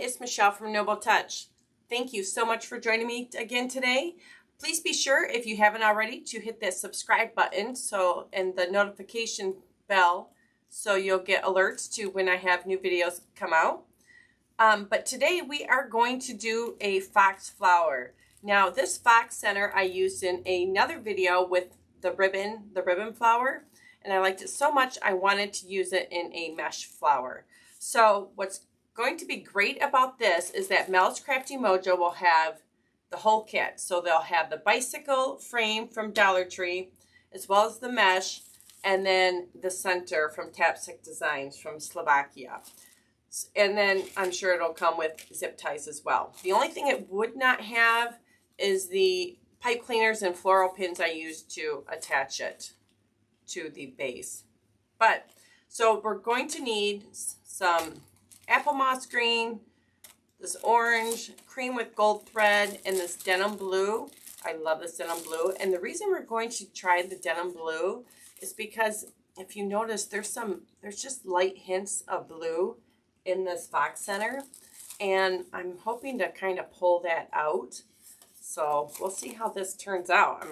it's Michelle from Noble Touch. Thank you so much for joining me again today. Please be sure, if you haven't already, to hit that subscribe button and the notification bell so you'll get alerts to when I have new videos come out. But today we are going to do a fox flower. Now this fox center I used in another video with the ribbon flower, and I liked it so much I wanted to use it in a mesh flower. So what's going to be great about this is that Mel's Crafty Mojo will have the whole kit. So they'll have the bicycle frame from Dollar Tree, as well as the mesh, and then the center from Tapstick Designs from Slovakia. And then I'm sure it'll come with zip ties as well. The only thing it would not have is the pipe cleaners and floral pins I used to attach it to the base. But so we're going to need some apple moss green, this orange, cream with gold thread, and this denim blue. I love this denim blue. And the reason we're going to try the denim blue is because if you notice, there's just light hints of blue in this fox center. And I'm hoping to kind of pull that out. So we'll see how this turns out.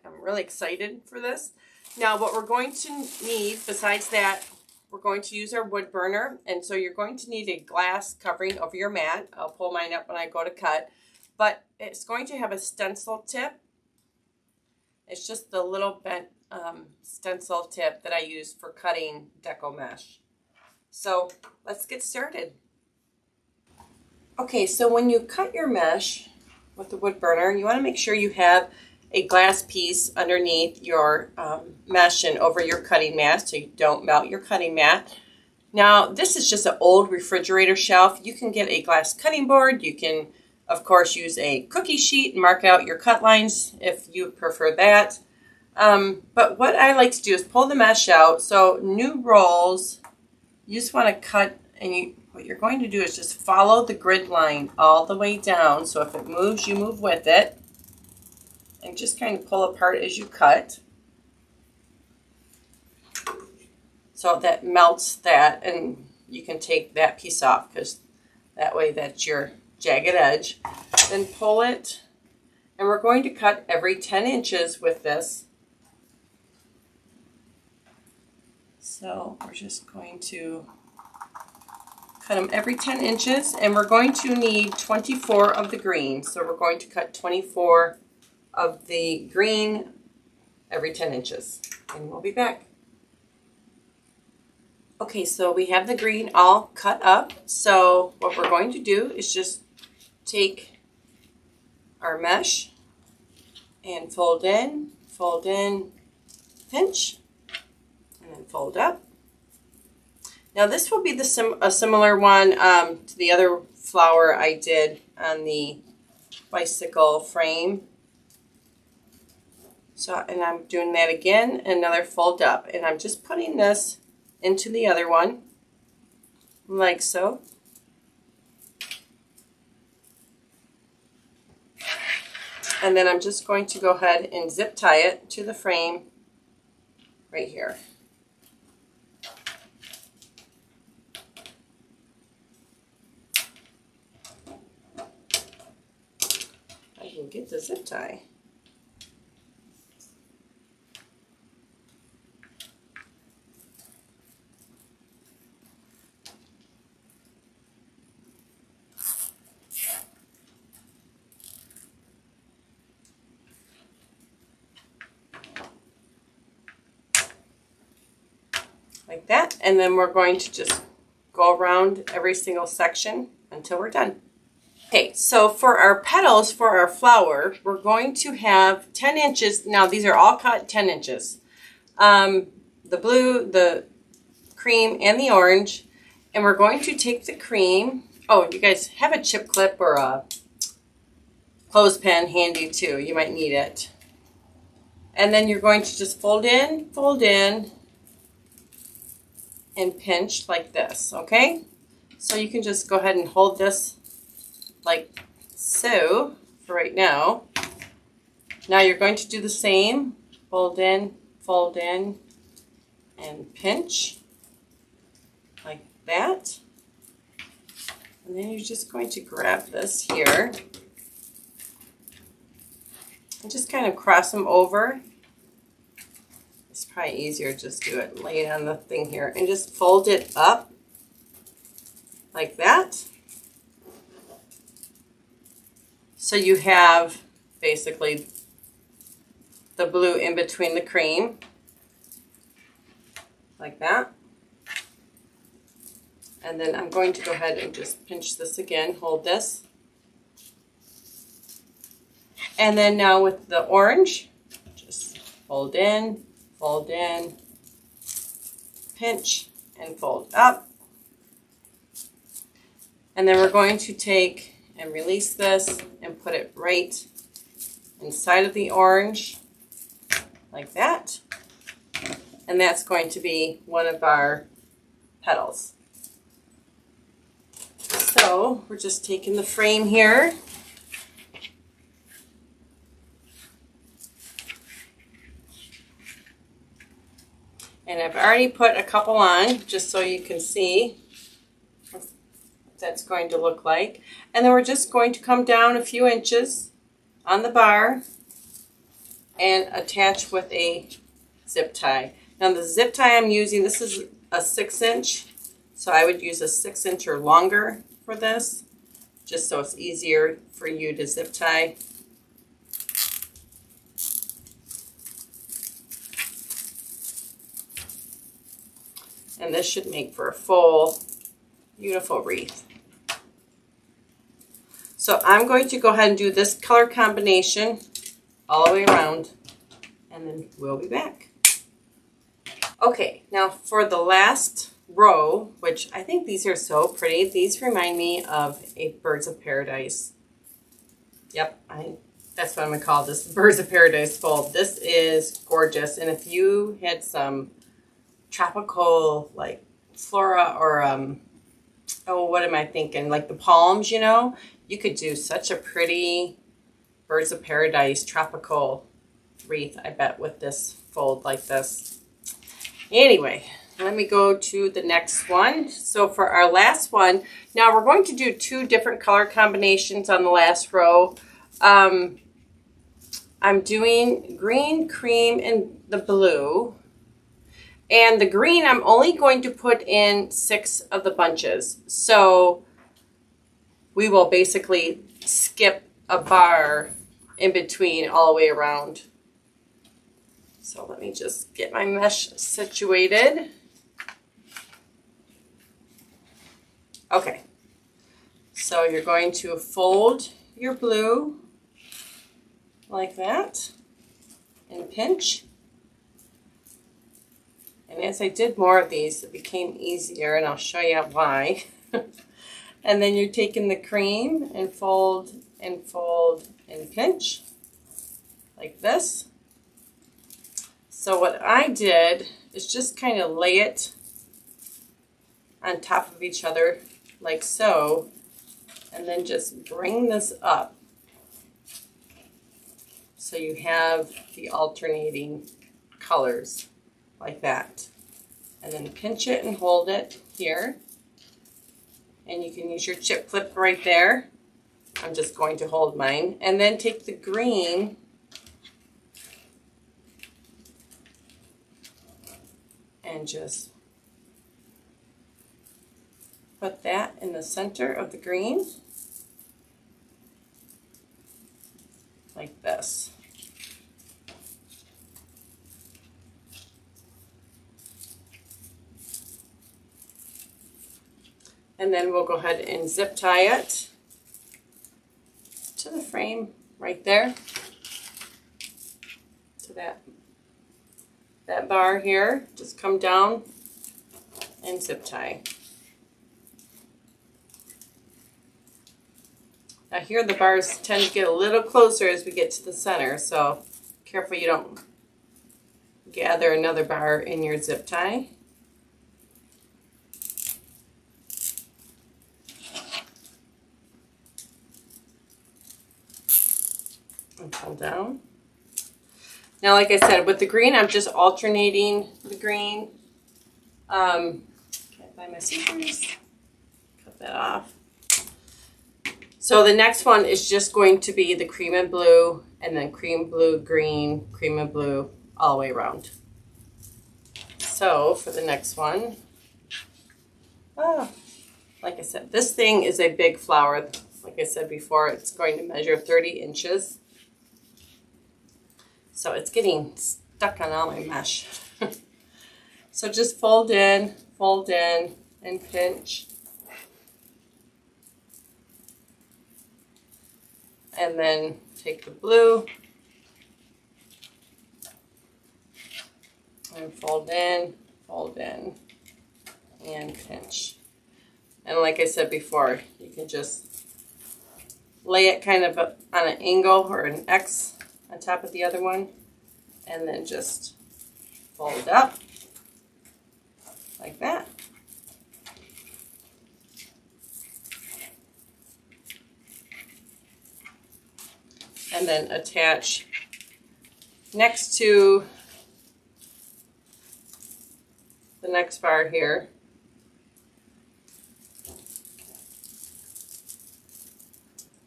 I'm really excited for this. Now what we're going to need besides that, we're going to use our wood burner, and so you're going to need a glass covering over your mat. I'll pull mine up when I go to cut, but it's going to have a stencil tip. It's just the little bent stencil tip that I use for cutting Deco mesh. So let's get started. Okay, so when you cut your mesh with the wood burner, you want to make sure you have a glass piece underneath your mesh and over your cutting mat so you don't melt your cutting mat. Now this is just an old refrigerator shelf. You can get a glass cutting board. You can of course use a cookie sheet and mark out your cut lines if you prefer that. But what I like to do is pull the mesh out. So new rolls, you just want to cut, and what you're going to do is just follow the grid line all the way down. So if it moves, you move with it. And just kind of pull apart as you cut. So that melts that, and you can take that piece off because that way that's your jagged edge. Then pull it, and we're going to cut every 10 inches with this. So we're just going to cut them every 10 inches, and we're going to need 24 of the green. So we're going to cut 24 of the green every 10 inches, and we'll be back. Okay, so we have the green all cut up. So what we're going to do is just take our mesh and fold in, pinch, and then fold up. Now this will be a similar one to the other flower I did on the bicycle frame. So, and I'm doing that again, another fold up, and I'm just putting this into the other one, like so. And then I'm just going to go ahead and zip tie it to the frame right here. I can get the zip tie. Like that, and then we're going to just go around every single section until we're done. Okay, so for our petals for our flower, we're going to have 10 inches. Now these are all cut 10 inches. The blue, the cream, and the orange. And we're going to take the cream. Oh, you guys have a chip clip or a clothespin handy too. You might need it. And then you're going to just fold in, and pinch like this, okay? So you can just go ahead and hold this like so for right now. Now you're going to do the same. Fold in, and pinch like that. And then you're just going to grab this here and just kind of cross them over. It's probably easier just do it, lay it on the thing here, and just fold it up like that. So you have basically the blue in between the cream, like that. And then I'm going to go ahead and just pinch this again, hold this. And then now with the orange, just fold in, pinch, and fold up. And then we're going to take and release this and put it right inside of the orange, like that. And that's going to be one of our petals. So we're just taking the frame here. And I've already put a couple on just so you can see what that's going to look like. And then we're just going to come down a few inches on the bar and attach with a zip tie. Now the zip tie I'm using, this is a 6-inch, so I would use a 6-inch or longer for this, just so it's easier for you to zip tie. And this should make for a full, beautiful wreath. So I'm going to go ahead and do this color combination all the way around, and then we'll be back. Okay, now for the last row, which I think these are so pretty. These remind me of a Birds of Paradise. Yep, that's what I'm gonna call this, Birds of Paradise fold. This is gorgeous, and if you had some tropical like flora or oh, what am I thinking, like the palms, you know, you could do such a pretty Birds of Paradise tropical wreath, I bet, with this fold like this. Anyway, let me go to the next one. So for our last one, now we're going to do 2 different color combinations on the last row. I'm doing green, cream, and the blue. And the green, I'm only going to put in 6 of the bunches. So we will basically skip a bar in between all the way around. So let me just get my mesh situated. Okay, so you're going to fold your blue like that and pinch. And as I did more of these, it became easier, and I'll show you why. And then you're taking the cream and fold and fold and pinch like this. So what I did is just kind of lay it on top of each other like so, and then just bring this up so you have the alternating colors like that. And then pinch it and hold it here. And you can use your chip clip right there. I'm just going to hold mine. And then take the green and just put that in the center of the green, like this. And then we'll go ahead and zip tie it to the frame right there, to that bar here. Just come down and zip tie. Now here the bars tend to get a little closer as we get to the center, so careful you don't gather another bar in your zip tie. And pull down. Now, like I said, with the green, I'm just alternating the green. Can't find my scissors. Cut that off. So the next one is just going to be the cream and blue, and then cream, blue, green, cream and blue, all the way around. So for the next one, like I said, this thing is a big flower. Like I said before, it's going to measure 30 inches. So it's getting stuck on all my mesh. So just fold in, and pinch. And then take the blue and fold in, and pinch. And like I said before, you can just lay it kind of on an angle or an X on top of the other one, and then just fold up like that. And then attach next to the next bar here.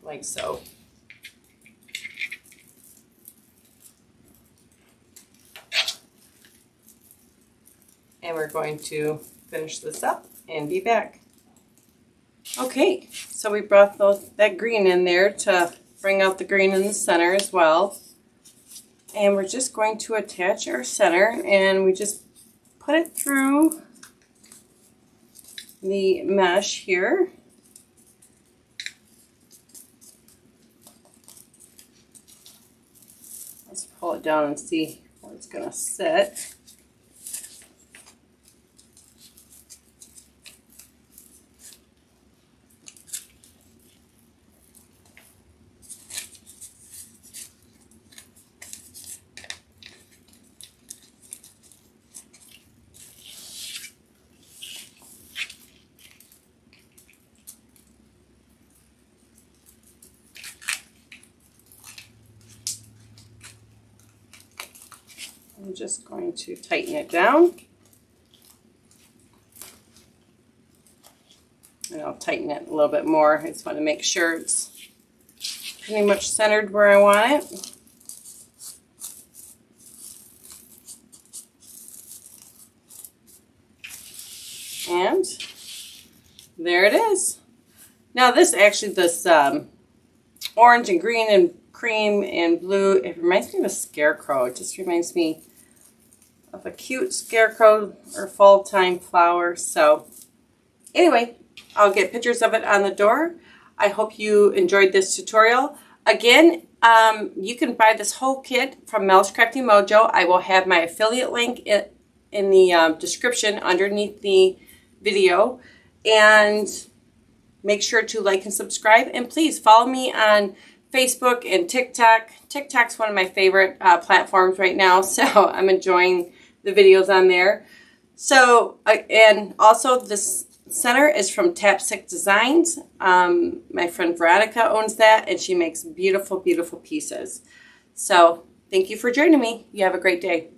Like so. And we're going to finish this up and be back. Okay, so we brought that green in there to bring out the green in the center as well. And we're just going to attach our center, and we just put it through the mesh here. Let's pull it down and see where it's going to sit. I'm just going to tighten it down. And I'll tighten it a little bit more. I just want to make sure it's pretty much centered where I want it. And there it is. Now this orange and green and cream and blue, it reminds me of a scarecrow. It just reminds me of a cute scarecrow or fall-time flower. So anyway, I'll get pictures of it on the door. I hope you enjoyed this tutorial. Again, you can buy this whole kit from Mel's Crafty Mojo. I will have my affiliate link in the description underneath the video. And make sure to like and subscribe. And please follow me on Facebook and TikTok. TikTok's one of my favorite platforms right now, so I'm enjoying the videos on there. So, and also this center is from Tap Sick Designs. My friend Veronica owns that, and she makes beautiful, beautiful pieces. So, thank you for joining me. You have a great day.